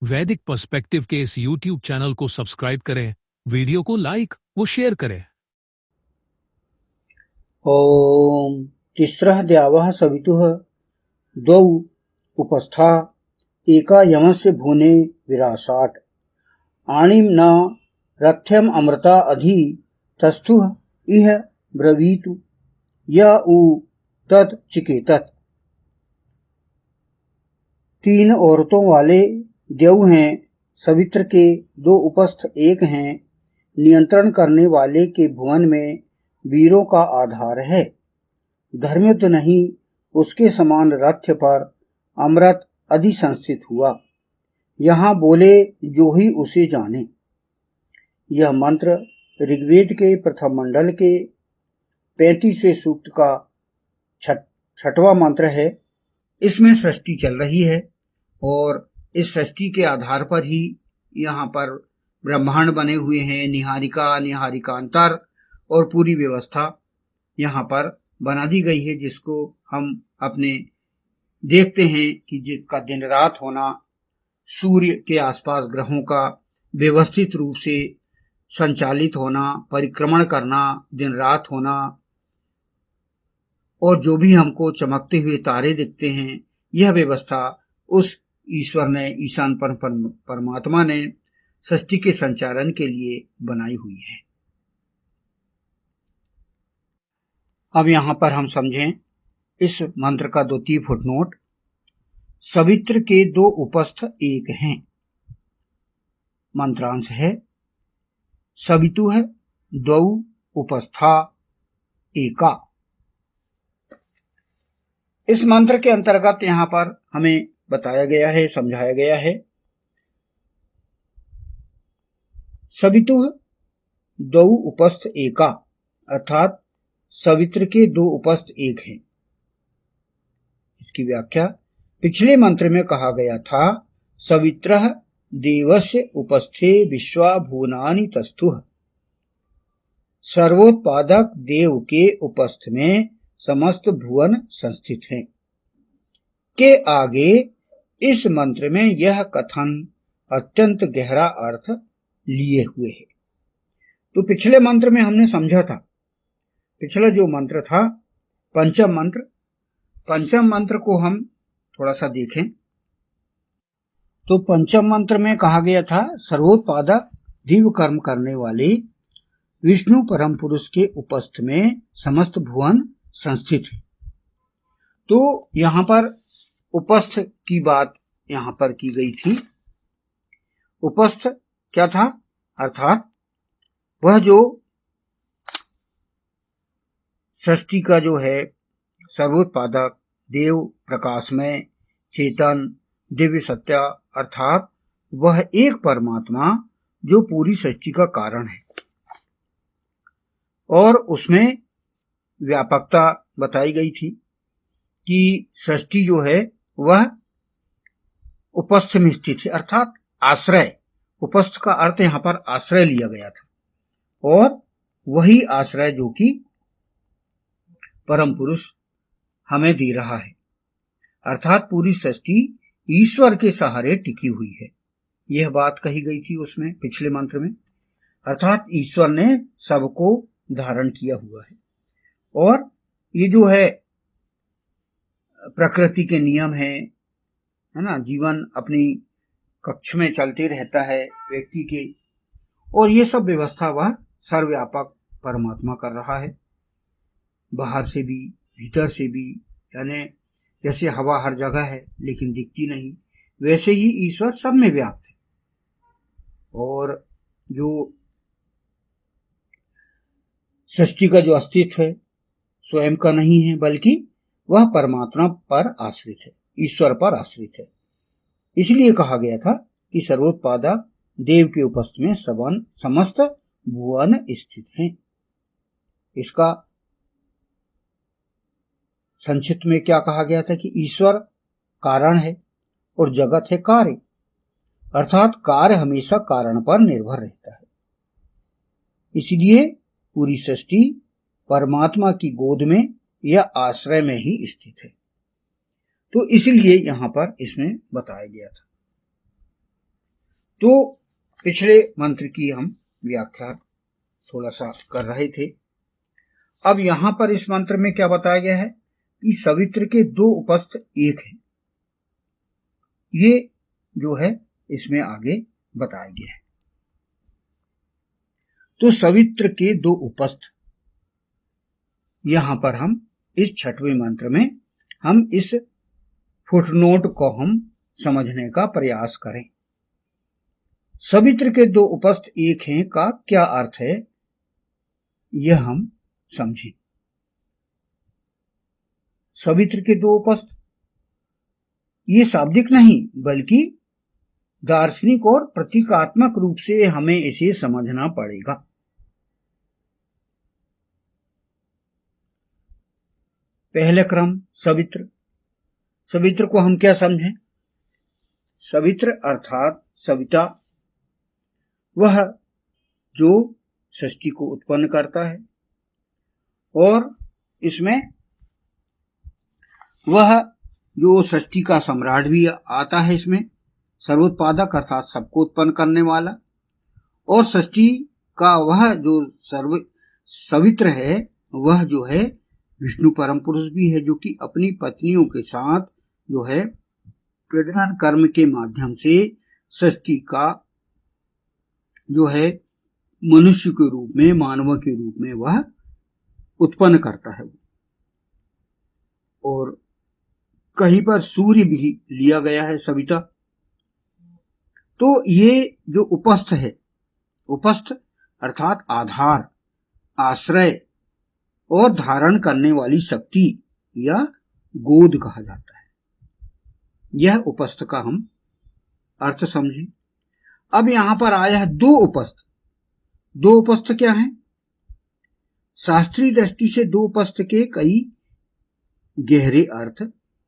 वैदिक पर्सपेक्टिव के इस YouTube चैनल को सब्सक्राइब करें, वीडियो को लाइक व शेयर करें। ॐ तिस्रः द्यावः सवितुः द्वौ उपस्था एका यमस्य भुवने विरासाट् आणिं न रथ्यम् अमृता अधि तस्थुः इह ब्रवीतु य उ तत् चिकेतत्। तीन औरतों वाले देव हैं, सवित्र के दो उपस्थ एक हैं, नियंत्रण करने वाले के भुवन में वीरों का आधार है। धर्मयुद्ध नहीं, उसके समान रथ्य पर अमृत अधिसंस्थित हुआ। यहाँ बोले जो ही उसे जाने। यह मंत्र ऋग्वेद के प्रथम मंडल के 35वें सूक्त का छठवां मंत्र है। इसमें सृष्टि चल रही है और इस सृष्टि के आधार पर ही यहाँ पर ब्रह्मांड बने हुए हैं। निहारिका, निहारिकांतर और पूरी व्यवस्था यहाँ पर बना दी गई है, जिसको हम अपने देखते हैं कि जिसका दिन रात होना, सूर्य के आसपास ग्रहों का व्यवस्थित रूप से संचालित होना, परिक्रमण करना, दिन रात होना, और जो भी हमको चमकते हुए तारे दिखते हैं, यह व्यवस्था उस ईश्वर ने, ईशान परमात्मा ने सृष्टि के संचालन के लिए बनाई हुई है। अब यहाँ पर हम समझें इस मंत्र का द्वितीय फुटनोट। सवित्र के दो उपस्थ एक हैं। मंत्रांश है सवितुः द्वौ उपस्था एका। इस मंत्र के अंतर्गत यहाँ पर हमें बताया गया है, समझाया गया है, सवितुः द्वौ उपस्थ एका, अर्थात सवित्र के दो उपस्थ एक हैं। इसकी व्याख्या पिछले मंत्र में कहा गया था, सवित्रः देवस्य उपस्थे विश्वा भुवनानि तस्थुः। सर्वोत्पादक देव के उपस्थ में समस्त भुवन संस्थित हैं। के आगे इस मंत्र में यह कथन अत्यंत गहरा अर्थ लिए हुए है। तो पिछले मंत्र में हमने समझा था, पिछला जो मंत्र था पंचम मंत्र, पंचम मंत्र को हम थोड़ा सा देखें तो पंचम मंत्र में कहा गया था, सर्वोत्पादक दिव्य कर्म करने वाले विष्णु परम पुरुष के उपस्थ में समस्त भुवन संस्थित है। तो यहाँ पर उपस्थ की बात यहाँ पर की गई थी। उपस्थ क्या था? अर्थात वह जो सृष्टि का जो है सर्वोत्पादक, देव, प्रकाशमय, चेतन, दिव्य सत्य, अर्थात वह एक परमात्मा जो पूरी सृष्टि का कारण है और उसमें व्यापकता बताई गई थी कि सृष्टि जो है वह उपस्थ में स्थित है, अर्थात आश्रय। उपस्थ का अर्थ यहाँ पर आश्रय लिया गया था और वही आश्रय जो कि परम पुरुष हमें दे रहा है, अर्थात पूरी सृष्टि ईश्वर के सहारे टिकी हुई है। यह बात कही गई थी उसमें पिछले मंत्र में, अर्थात ईश्वर ने सबको धारण किया हुआ है और ये जो है प्रकृति के नियम है ना, जीवन अपनी कक्ष में चलते रहता है व्यक्ति के, और ये सब व्यवस्था वह सर्वव्यापक परमात्मा कर रहा है, बाहर से भी भीतर से भी। यानी जैसे हवा हर जगह है लेकिन दिखती नहीं, वैसे ही ईश्वर सब में व्याप्त है और जो सृष्टि का जो अस्तित्व है स्वयं का नहीं है, बल्कि वह परमात्मा पर आश्रित है, ईश्वर पर आश्रित है। इसलिए कहा गया था कि सर्वोत्पादक देव के उपस्थ में समस्त भुवन स्थित हैं। इसका संक्षिप्त में क्या कहा गया था कि ईश्वर कारण है और जगत है कार्य, अर्थात कार्य हमेशा कारण पर निर्भर रहता है। इसलिए पूरी सृष्टि परमात्मा की गोद में या आश्रय में ही स्थित है। तो इसलिए यहां पर इसमें बताया गया था। तो पिछले मंत्र की हम व्याख्या थोड़ा सा कर रहे थे। अब यहां पर इस मंत्र में क्या बताया गया है कि सवित्र के दो उपस्थ एक हैं। ये जो है इसमें आगे बताया गया है। तो सवित्र के दो उपस्थ, यहां पर हम इस छठवें मंत्र में हम इस फुटनोट को हम समझने का प्रयास करें। सवित्र के दो उपस्थ एक हैं का क्या अर्थ है, यह हम समझें। सवित्र के दो उपस्थ ये शाब्दिक नहीं बल्कि दार्शनिक और प्रतीकात्मक रूप से हमें इसे समझना पड़ेगा। पहले क्रम सवित्र। सवित्र को हम क्या समझें? सवित्र अर्थात सविता, वह जो सृष्टि को उत्पन्न करता है और इसमें वह जो सृष्टि का सम्राट भी आता है, इसमें सर्वोत्पादक अर्थात सबको उत्पन्न करने वाला, और सृष्टि का वह जो सवित्र है वह जो है विष्णु परम पुरुष भी है, जो कि अपनी पत्नियों के साथ जो है प्रजनन कर्म के माध्यम से सृष्टि का जो है मनुष्य के रूप में, मानव के रूप में वह उत्पन्न करता है। और कहीं पर सूर्य भी लिया गया है सविता। तो ये जो उपस्थ है, उपस्थ अर्थात आधार, आश्रय और धारण करने वाली शक्ति या गोद कहा जाता है। यह उपस्थ का हम अर्थ समझें। अब यहां पर आया है दो उपस्थ। दो उपस्थ क्या हैं? शास्त्रीय दृष्टि से दो उपस्थ के कई गहरे अर्थ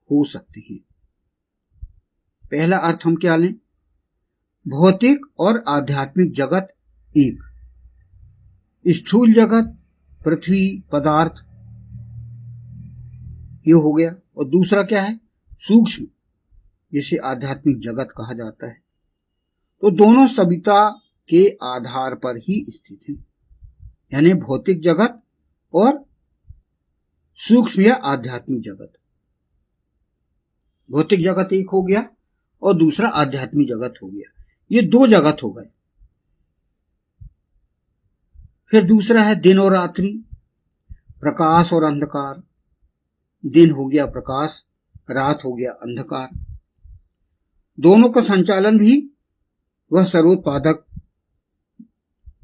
हो सकते हैं। पहला अर्थ हम क्या लें? भौतिक और आध्यात्मिक जगत एक, स्थूल जगत, पृथ्वी, पदार्थ, ये हो गया। और दूसरा क्या है? सूक्ष्म, जिसे आध्यात्मिक जगत कहा जाता है। तो दोनों सविता के आधार पर ही स्थित हैं, यानी भौतिक जगत और सूक्ष्म या आध्यात्मिक जगत। भौतिक जगत एक हो गया और दूसरा आध्यात्मिक जगत हो गया। ये दो जगत हो गए। फिर दूसरा है दिन और रात्रि, प्रकाश और अंधकार। दिन हो गया प्रकाश, रात हो गया अंधकार। दोनों का संचालन भी वह सर्वोत्पादक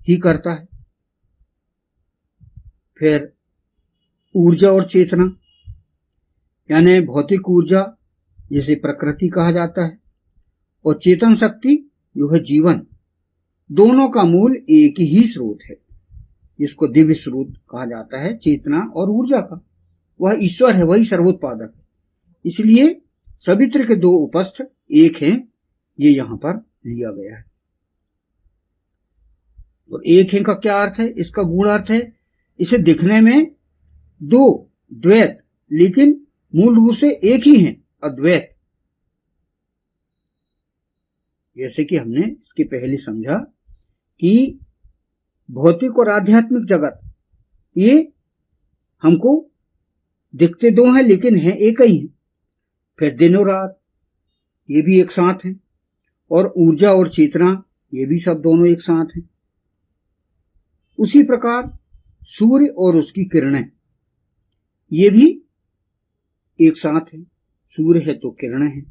ही करता है। फिर ऊर्जा और चेतना, यानी भौतिक ऊर्जा जिसे प्रकृति कहा जाता है और चेतन शक्ति जो है जीवन, दोनों का मूल एक ही स्रोत है, जिसको दिव्य स्रोत कहा जाता है। चेतना और ऊर्जा का वह ईश्वर है, वही सर्वोत्पादक है। इसलिए सवित्र के दो उपस्थ एक हैं, ये यहां पर लिया गया है। और एक है का क्या अर्थ है? इसका गूढ़ अर्थ है इसे दिखने में दो द्वैत, लेकिन मूल रूप से एक ही हैं, अद्वैत। जैसे कि हमने इसके पहले समझा कि भौतिक और आध्यात्मिक जगत ये हमको दिखते दो हैं लेकिन हैं एक ही हैं। फिर दिन और रात ये भी एक साथ हैं, और ऊर्जा और चेतना ये भी सब दोनों एक साथ हैं। उसी प्रकार सूर्य और उसकी किरणें ये भी एक साथ हैं। सूर्य है तो किरणें हैं।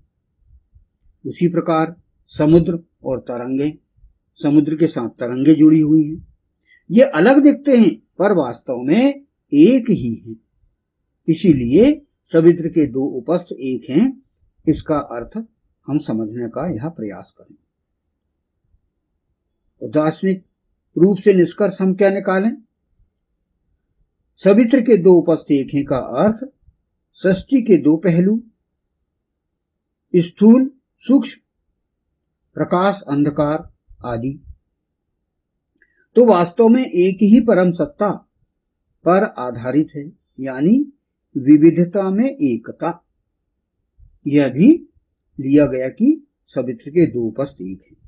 उसी प्रकार समुद्र और तरंगें, समुद्र के साथ तरंगें जुड़ी हुई हैं। ये अलग दिखते हैं पर वास्तव में एक ही हैं। इसीलिए सवित्र के दो उपस्थ एक हैं। इसका अर्थ हम समझने का यह प्रयास करें। तो दार्शनिक रूप से निष्कर्ष हम क्या निकालें? सवित्र के दो उपस्थ एक हैं का अर्थ सृष्टि के दो पहलू, स्थूल सूक्ष्म, प्रकाश अंधकार आदि, तो वास्तव में एक ही परम सत्ता पर आधारित है, यानी विविधता में एकता। यह भी लिया गया कि सवित्र के दो उपस्थ एक हैं।